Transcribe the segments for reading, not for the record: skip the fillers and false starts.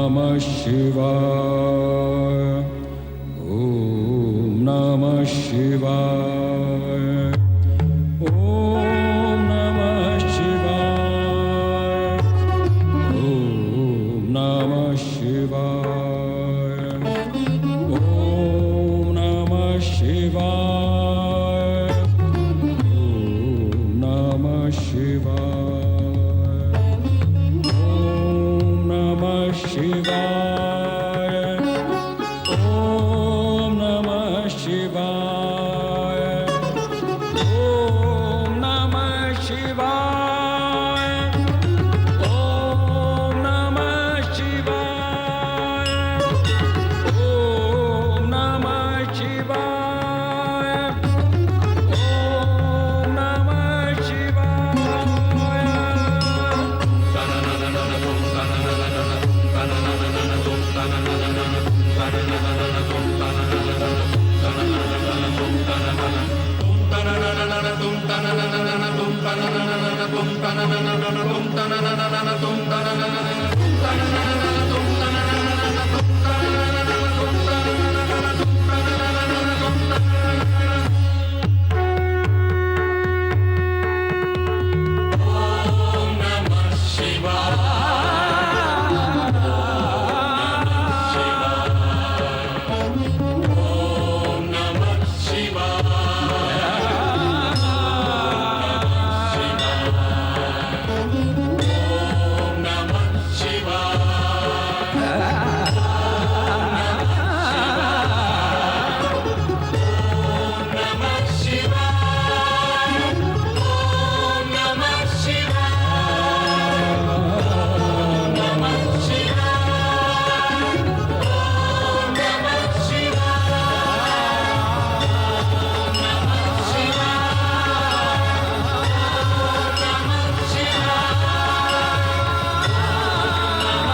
नमः शिवाय। ओम नमः शिवाय। ओम नमः शिवाय। ओम नमः शिवाय। ओम नमः शिवाय। ओम नमः शिवाय। ओम नमः शिवाय। ओम नमः शिवाय। ओम नमः शिवाय। ओम नमः शिवाय। ओम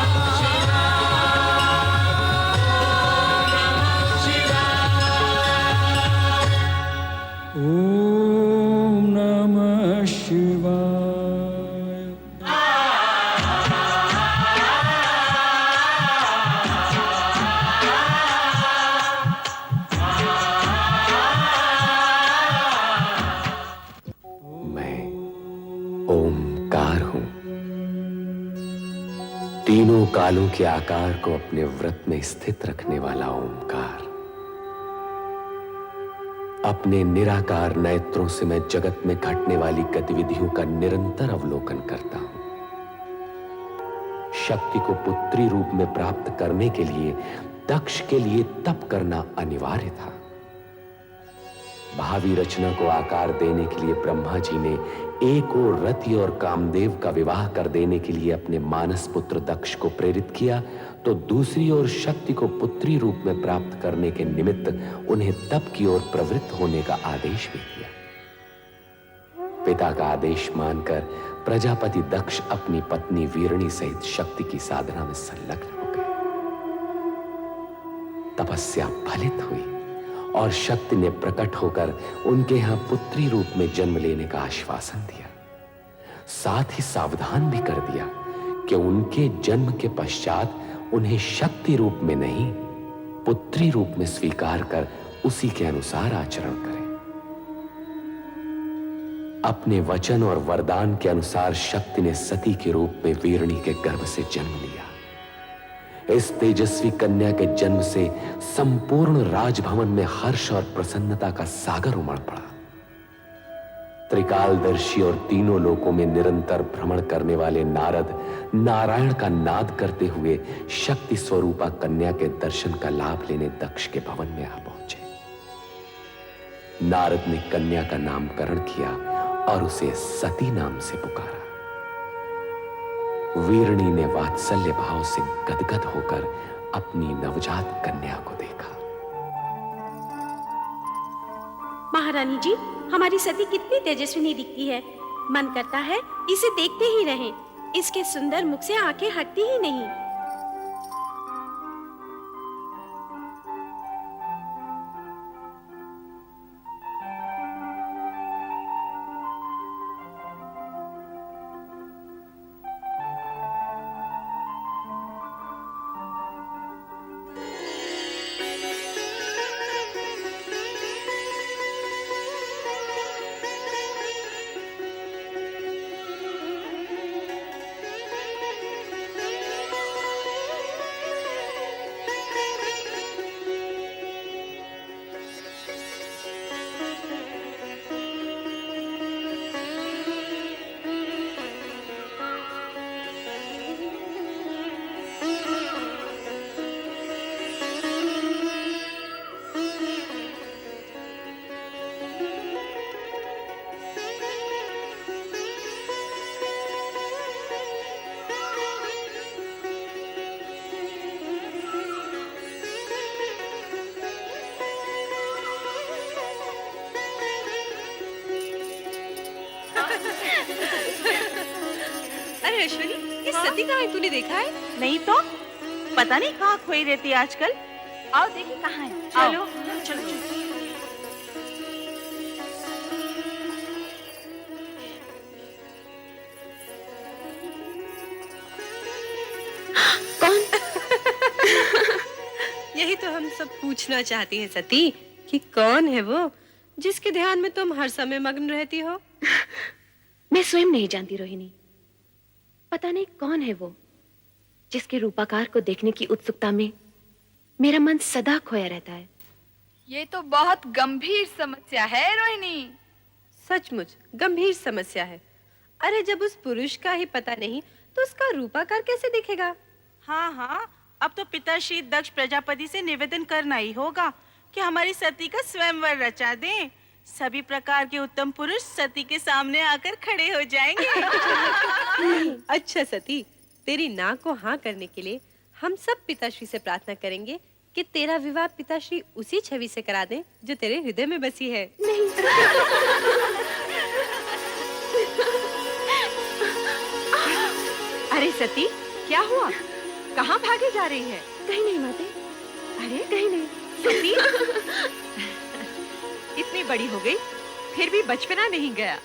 नमः शिवाय। ओम नमः शिवाय। मैं ओमकार हूं, तीनों कालों के आकार को अपने व्रत में स्थित रखने वाला ओमकार। अपने निराकार नेत्रों से मैं जगत में घटने वाली गतिविधियों का निरंतर अवलोकन करता हूं। शक्ति को पुत्री रूप में प्राप्त करने के लिए दक्ष के लिए तप करना अनिवार्य था। भावी रचना को आकार देने के लिए ब्रह्मा जी ने एक ओर रति और कामदेव का विवाह कर देने के लिए अपने मानस पुत्र दक्ष को प्रेरित किया, तो दूसरी ओर शक्ति को पुत्री रूप में प्राप्त करने के निमित्त उन्हें तप की ओर प्रवृत्त होने का आदेश भी दिया। पिता का आदेश मानकर प्रजापति दक्ष अपनी पत्नी वीरणी सहित शक्ति की साधना में संलग्न हो गए। तपस्या फलित हुई और शक्ति ने प्रकट होकर उनके यहां पुत्री रूप में जन्म लेने का आश्वासन दिया। साथ ही सावधान भी कर दिया कि उनके जन्म के पश्चात उन्हें शक्ति रूप में नहीं, पुत्री रूप में स्वीकार कर उसी के अनुसार आचरण करें। अपने वचन और वरदान के अनुसार शक्ति ने सती के रूप में वीरणी के गर्भ से जन्म लिया। इस तेजस्वी कन्या के जन्म से संपूर्ण राजभवन में हर्ष और प्रसन्नता का सागर उमड़ पड़ा। त्रिकालदर्शी और तीनों लोकों में निरंतर भ्रमण करने वाले नारद नारायण का नाद करते हुए शक्ति स्वरूपा कन्या के दर्शन का लाभ लेने दक्ष के भवन में आ पहुंचे। नारद ने कन्या का नामकरण किया और उसे सती नाम से पुकारा। वीरणी ने वात्सल्य भाव से गदगद होकर अपनी नवजात कन्या को देखा। महारानी जी, हमारी सती कितनी तेजस्विनी दिखती है। मन करता है इसे देखते ही रहें। इसके सुंदर मुख से आंखें हटती ही नहीं। अश्विनी, ये सती कहाँ है? तूने देखा है? नहीं तो पता नहीं कहाँ खोई रहती है आजकल। आओ देखिए कहाँ है। चलो चलो चलो। यही तो हम सब पूछना चाहती हैं सती, कि कौन है वो जिसके ध्यान में तुम हर समय मग्न रहती हो? मैं स्वयं नहीं जानती रोहिणी। पता नहीं कौन है वो जिसके रूपाकार को देखने की उत्सुकता में मेरा मन सदा खोया रहता है। ये तो बहुत गंभीर समस्या है रोहिणी। सचमुच गंभीर समस्या है। अरे जब उस पुरुष का ही पता नहीं तो उसका रूपाकार कैसे दिखेगा? हाँ हाँ, अब तो पिताश्री दक्ष प्रजापति से निवेदन करना ही होगा कि हमारी सती का स्वयंवर रचा दें। सभी प्रकार के उत्तम पुरुष सती के सामने आकर खड़े हो जाएंगे। अच्छा सती, तेरी नाक को हाँ करने के लिए हम सब पिताश्री से प्रार्थना करेंगे कि तेरा विवाह पिताश्री उसी छवि से करा दें जो तेरे हृदय में बसी है। अरे सती, क्या हुआ? कहाँ भागे जा रही है? कहीं नहीं माते। अरे कहीं नहीं। सती इतनी बड़ी हो गई फिर भी बचपना नहीं गया।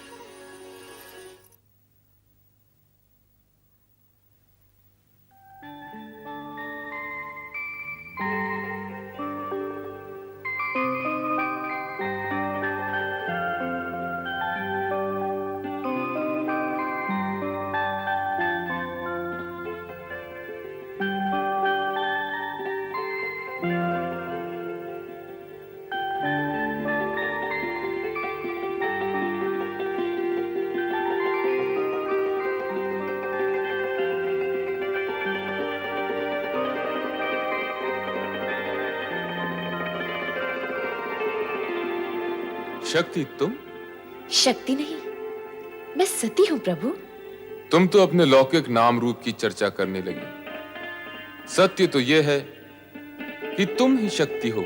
शक्ति तुम? शक्ति नहीं, मैं सती हूँ प्रभु। तुम तो अपने लौकिक नाम रूप की चर्चा करने लगी। सत्य तो यह है कि तुम ही शक्ति हो।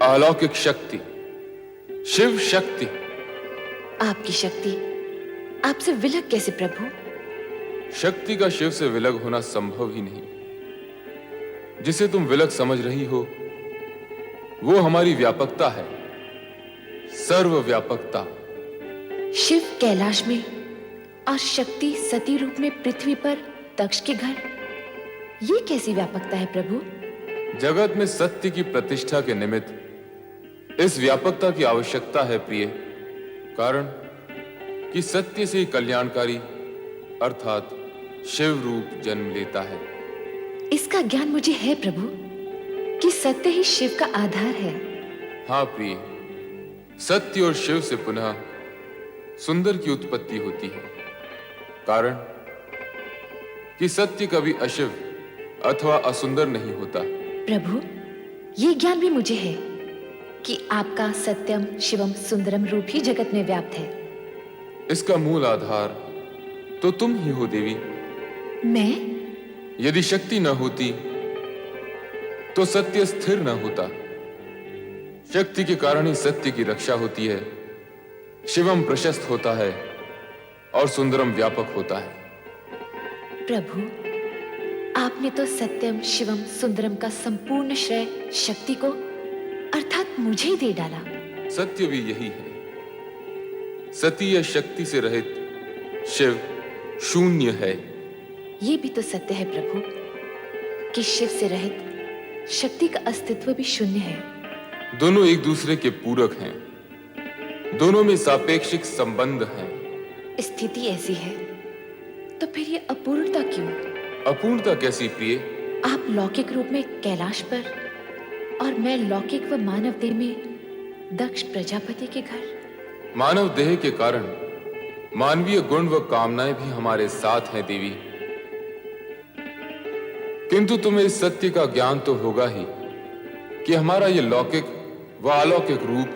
अलौकिक शक्ति, शिव शक्ति। आपकी शक्ति आपसे विलग कैसे प्रभु? शक्ति का शिव से विलग होना संभव ही नहीं। जिसे तुम विलग समझ रही हो वो हमारी व्यापकता है, सर्वव्यापकता। शिव कैलाश में और शक्ति सती रूप में पृथ्वी पर दक्ष के घर, ये कैसी व्यापकता है प्रभु? जगत में सत्य की प्रतिष्ठा के निमित्त इस व्यापकता की आवश्यकता है प्रिय। कारण कि सत्य से कल्याणकारी अर्थात शिव रूप जन्म लेता है। इसका ज्ञान मुझे है प्रभु कि सत्य ही शिव का आधार है। हाँ प्रिय, सत्य और शिव से पुनः सुंदर की उत्पत्ति होती है। कारण कि सत्य कभी अशिव अथवा असुंदर नहीं होता। प्रभु, ये ज्ञान भी मुझे है कि आपका सत्यम शिवम सुंदरम रूप ही जगत में व्याप्त है। इसका मूल आधार तो तुम ही हो देवी। मैं? यदि शक्ति न होती तो सत्य स्थिर न होता। शक्ति के कारण ही सत्य की रक्षा होती है, शिवम प्रशस्त होता है और सुंदरम व्यापक होता है। प्रभु, आपने तो सत्यम शिवम सुंदरम का संपूर्ण श्रेय शक्ति को अर्थात मुझे ही दे डाला। सत्य भी यही है। सती या शक्ति से रहित शिव शून्य है। ये भी तो सत्य है प्रभु कि शिव से रहित शक्ति का अस्तित्व भी शून्य है। दोनों एक दूसरे के पूरक हैं। दोनों में सापेक्षिक संबंध हैं। स्थिति ऐसी है तो फिर ये अपूर्णता क्यों? अपूर्णता कैसी प्रिय? आप लौकिक रूप में कैलाश पर और मैं लौकिक व मानव देह में दक्ष प्रजापति के घर। मानव देह के कारण मानवीय गुण व कामनाएं भी हमारे साथ हैं देवी। किंतु तुम्हें इस सत्य का ज्ञान तो होगा ही कि हमारा ये लौकिक व अलौकिक रूप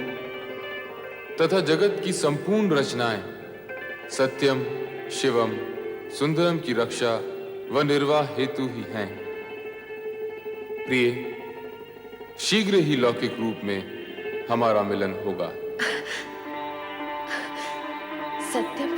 तथा जगत की संपूर्ण रचनाएं सत्यम शिवम सुंदरम की रक्षा व निर्वाह हेतु ही हैं। प्रिय, शीघ्र ही लौकिक रूप में हमारा मिलन होगा। सत्यम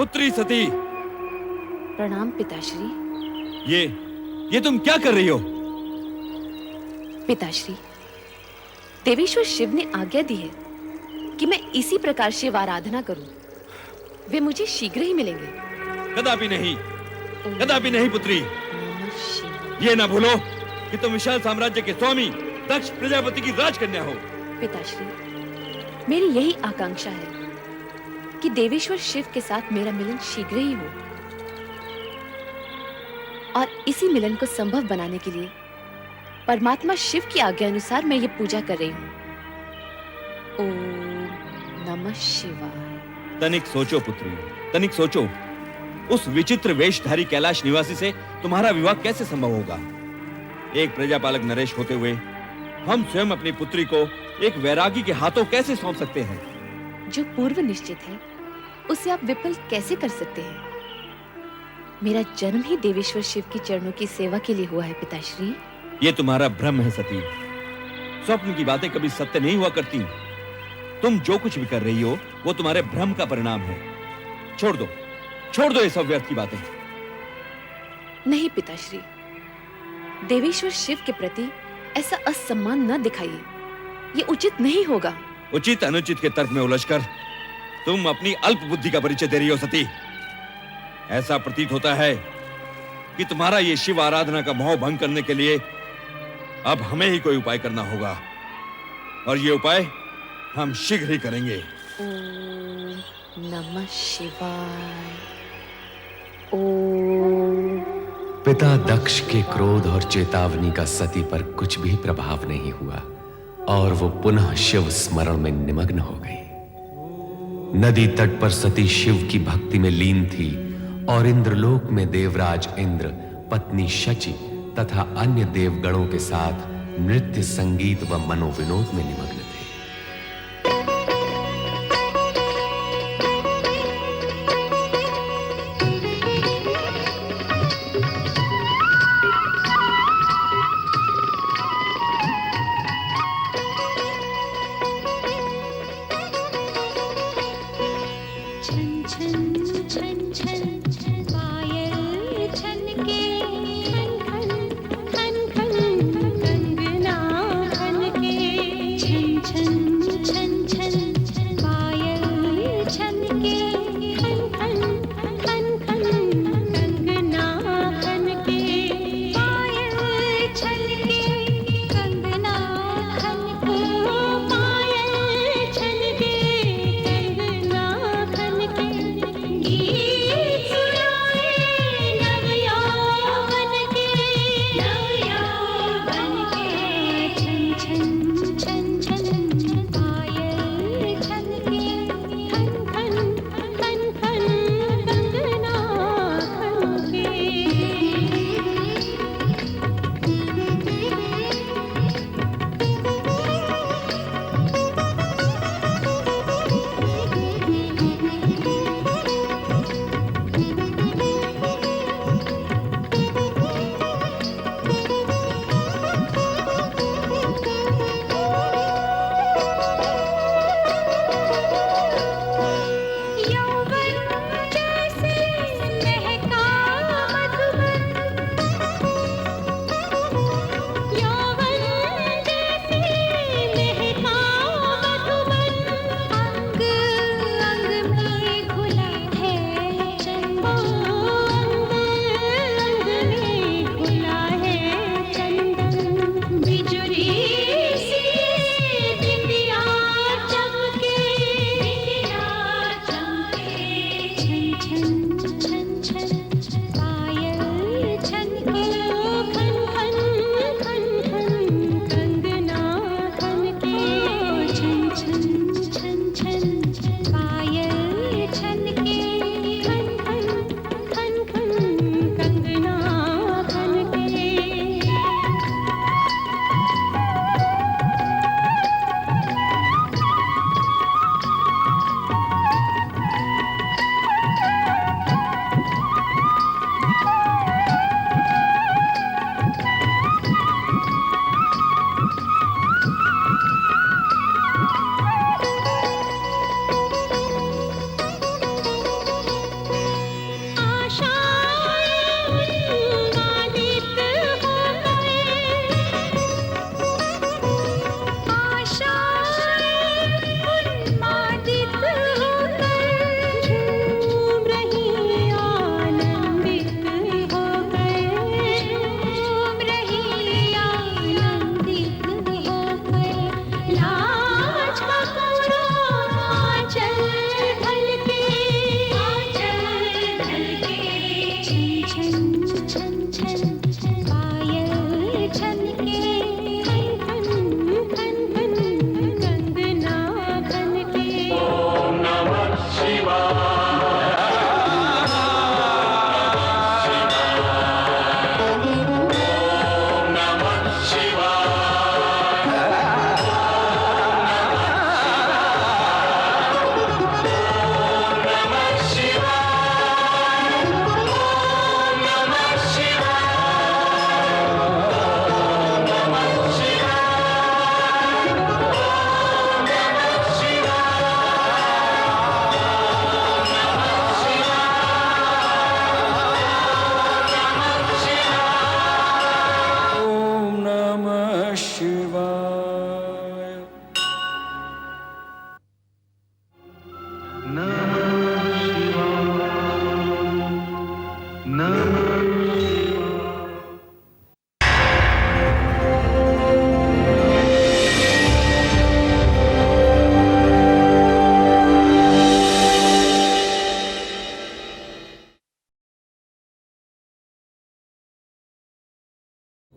पुत्री सती, प्रणाम पिताश्री। ये तुम क्या कर रही हो? पिताश्री, देवेश्वर शिव ने आज्ञा दी है कि मैं इसी प्रकार शिव आराधना करूं। वे मुझे शीघ्र ही मिलेंगे। कदापि नहीं, कदापि नहीं पुत्री। नमः शिवाय। ये ना भूलो कि तुम विशाल साम्राज्य के स्वामी दक्ष प्रजापति की राजकन्या हो। पिताश्री, मेरी यही आकांक्षा है कि देवेश्वर शिव के साथ मेरा मिलन शीघ्र ही हो, और इसी मिलन को संभव बनाने के लिए परमात्मा शिव की आज्ञा अनुसार मैं ये पूजा कर रही हूँ। ओम नमः शिवाय। तनिक सोचो पुत्री, तनिक सोचो। उस विचित्र वेशधारी कैलाश निवासी से तुम्हारा विवाह कैसे संभव होगा? एक प्रजापालक नरेश होते हुए हम स्वयं अपनी पुत्री को एक वैरागी के हाथों कैसे सौंप सकते हैं? जो पूर्व निश्चित है उसे आप विफल कैसे कर सकते हैं? मेरा जन्म ही देवेश्वर शिव की चरणों की सेवा के लिए हुआ है पिताश्री। ये तुम्हारा भ्रम है सती। स्वप्न की बातें कभी सत्य नहीं हुआ करती। तुम जो कुछ भी कर रही हो वो तुम्हारे भ्रम का परिणाम है। छोड़ दो ये सब व्यर्थ की बातें। नहीं पिताश्री, देवेश्वर शिव के प्रति ऐसा असम्मान न दिखाइए, ये उचित नहीं होगा। उचित अनुचित के तर्क में उलझकर तुम अपनी अल्प बुद्धि का परिचय दे रही हो सती। ऐसा प्रतीत होता है कि तुम्हारा ये शिव आराधना का मोह भंग करने के लिए अब हमें ही कोई उपाय करना होगा, और ये उपाय हम शीघ्र ही करेंगे। ओम नमः शिवाय। ओम। पिता दक्ष के क्रोध और चेतावनी का सती पर कुछ भी प्रभाव नहीं हुआ और वो पुनः शिव स्मरण में निमग्न हो गई। नदी तट पर सती शिव की भक्ति में लीन थी और इंद्रलोक में देवराज इंद्र, पत्नी शची तथा अन्य देवगणों के साथ नृत्य, संगीत व मनोविनोद में निमग्न थे। छन छन छन छन पायल छनके, खन खन खन खन कंगना खनके, छन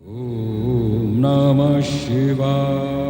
Om Namah Shivaya.